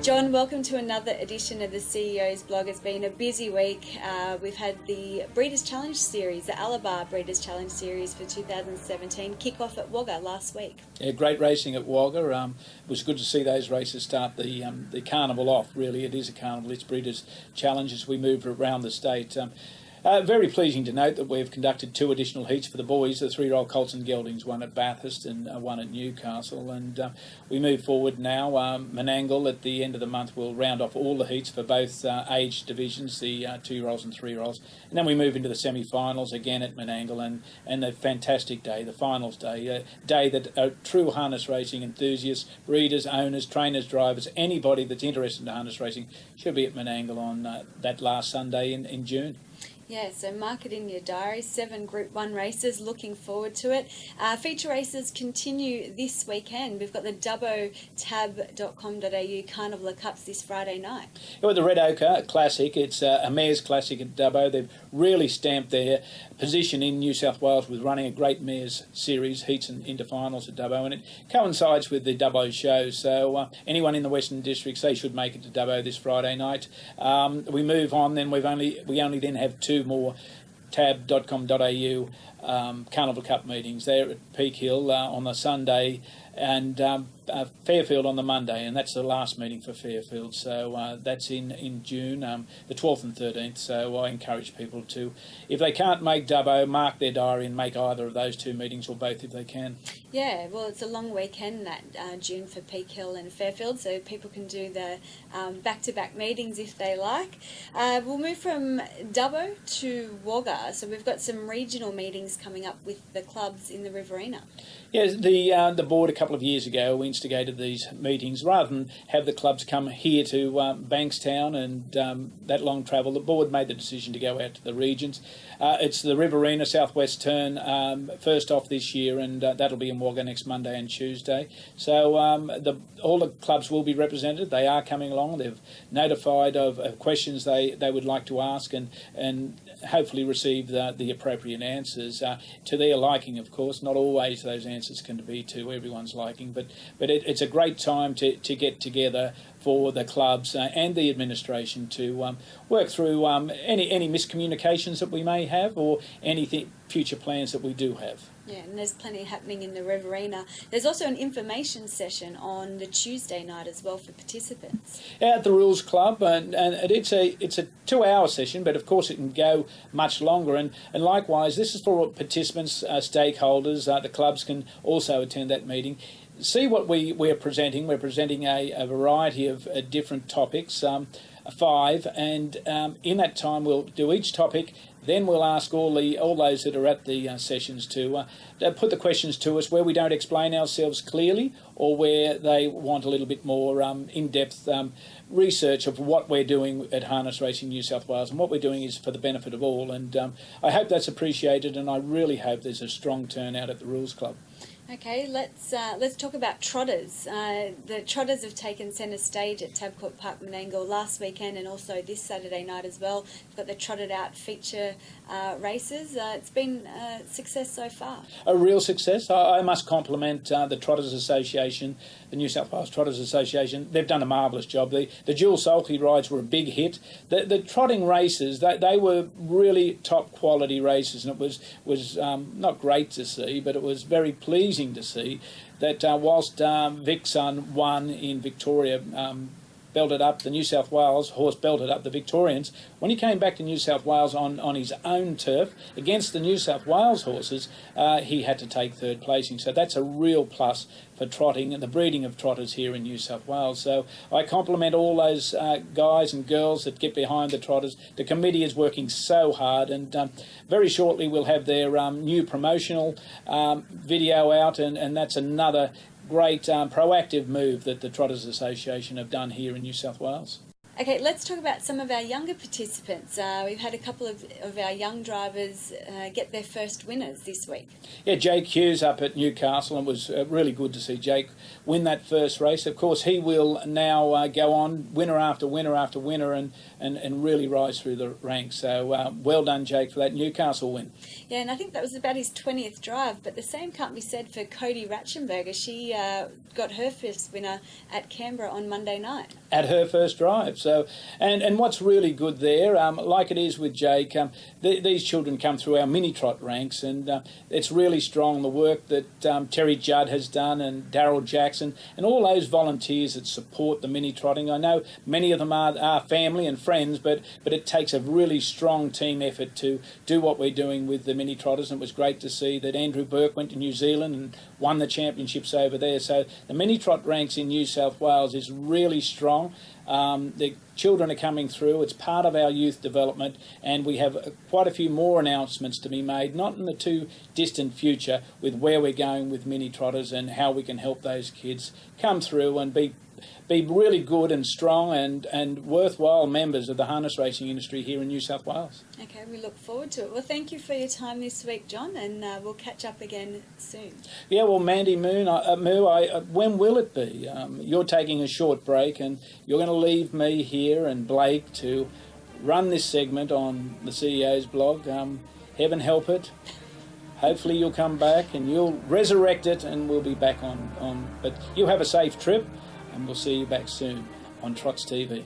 John, welcome to another edition of the CEO's blog. It's been a busy week. We've had the Breeders' Challenge Series, the Alabar Breeders' Challenge Series for 2017, kick off at Wagga last week. Yeah, great racing at Wagga. It was good to see those races start the carnival off. Really, it is a carnival. It's Breeders' Challenge as we move around the state. Very pleasing to note that we've conducted 2 additional heats for the boys. The 3-year-old colts and geldings, one at Bathurst and one at Newcastle. And we move forward now. Menangle at the end of the month will round off all the heats for both age divisions, the 2-year-olds and 3-year-olds. And then we move into the semi-finals again at Menangle and a fantastic day, the finals day, a day that true harness racing enthusiasts, breeders, owners, trainers, drivers, anybody that's interested in harness racing should be at Menangle on that last Sunday in June. Yeah, so mark it in your diary. 7 Group 1 races, looking forward to it. Feature races continue this weekend. We've got the dubbotab.com.au Carnival of Cups this Friday night. Well, the Red Ochre Classic, it's a Mares Classic at Dubbo. They've really stamped their position in New South Wales with running a great Mares series, heats and into finals at Dubbo, and it coincides with the Dubbo show. So anyone in the Western Districts, they should make it to Dubbo this Friday night. We move on, then we only then have 2 more tab.com.au Carnival Cup meetings there at Peak Hill on the Sunday and Fairfield on the Monday, and that's the last meeting for Fairfield. So that's in June, the 12th and 13th. So I encourage people to, if they can't make Dubbo, mark their diary and make either of those 2 meetings or both if they can. Yeah, well, it's a long weekend that June for Peak Hill and Fairfield, so people can do the back-to-back meetings if they like. We'll move from Dubbo to Wagga, so we've got some regional meetings coming up with the clubs in the Riverina. Yes, the board a couple of years ago instigated these meetings. Rather than have the clubs come here to Bankstown and that long travel, the board made the decision to go out to the regions. It's the Riverina Southwest Turn first off this year, and that'll be in Wagga next Monday and Tuesday. So all the clubs will be represented. They are coming along. They've notified of questions they would like to ask and hopefully receive the appropriate answers to their liking, of course. Not always those answers can be to everyone's liking, but it's a great time to get together for the clubs and the administration to work through any miscommunications that we may have or anything future plans that we do have. Yeah, and there's plenty happening in the Riverina. There's also an information session on the Tuesday night as well for participants. At the Rules Club, and it's a 2-hour session, but of course it can go much longer. And likewise, this is for participants, stakeholders. The clubs can also attend that meeting. See what we're presenting. We're presenting a variety of different topics, 5, and in that time we'll do each topic. Then we'll ask all those that are at the sessions to put the questions to us where we don't explain ourselves clearly or where they want a little bit more in-depth research of what we're doing at Harness Racing New South Wales, and what we're doing is for the benefit of all. And I hope that's appreciated, and I really hope there's a strong turnout at the Rules Club. Okay, let's talk about Trotters. The Trotters have taken centre stage at Tabcorp Park Menangle last weekend and also this Saturday night as well. We've got the Trotted Out feature races. It's been a success so far. A real success. I must compliment the Trotters Association, the New South Wales Trotters Association. They've done a marvellous job. The dual sulky rides were a big hit. The trotting races, they were really top quality races, and it was not great to see, but it was very pleasing to see that whilst Vic's son won in Victoria, belted up the New South Wales horse, belted up the Victorians. When he came back to New South Wales on his own turf against the New South Wales horses, he had to take 3rd placing. So that's a real plus for trotting and the breeding of trotters here in New South Wales. So I compliment all those guys and girls that get behind the trotters. The committee is working so hard, and very shortly we'll have their new promotional video out, and that's another great proactive move that the Trotters Association have done here in New South Wales. Okay, let's talk about some of our younger participants. We've had a couple of our young drivers get their first winners this week. Yeah, Jake Hughes up at Newcastle, and it was really good to see Jake win that first race. Of course, he will now go on winner after winner after winner and really rise through the ranks. So well done, Jake, for that Newcastle win. Yeah, and I think that was about his 20th drive, but the same can't be said for Cody Ratchenberger. She got her first winner at Canberra on Monday night. At her first drive. So, and what's really good there, like it is with Jake, these children come through our mini trot ranks, and it's really strong, the work that Terry Judd has done and Daryl Jackson and all those volunteers that support the mini trotting. I know many of them are family and friends, but it takes a really strong team effort to do what we're doing with the mini trotters, and it was great to see that Andrew Burke went to New Zealand and won the championships over there. So the mini trot ranks in New South Wales is really strong. The children are coming through. It's part of our youth development, and we have quite a few more announcements to be made, not in the too distant future, with where we're going with mini trotters and how we can help those kids come through and be really good and strong and worthwhile members of the harness racing industry here in New South Wales. Okay, we look forward to it. Well, thank you for your time this week, John, and we'll catch up again soon. Yeah, well, Mandy Moo, when will it be? You're taking a short break, and you're going to leave me here and Blake to run this segment on the CEO's blog. Heaven help it. Hopefully you'll come back and you'll resurrect it, and we'll be back on. But you have a safe trip, and we'll see you back soon on Trots TV.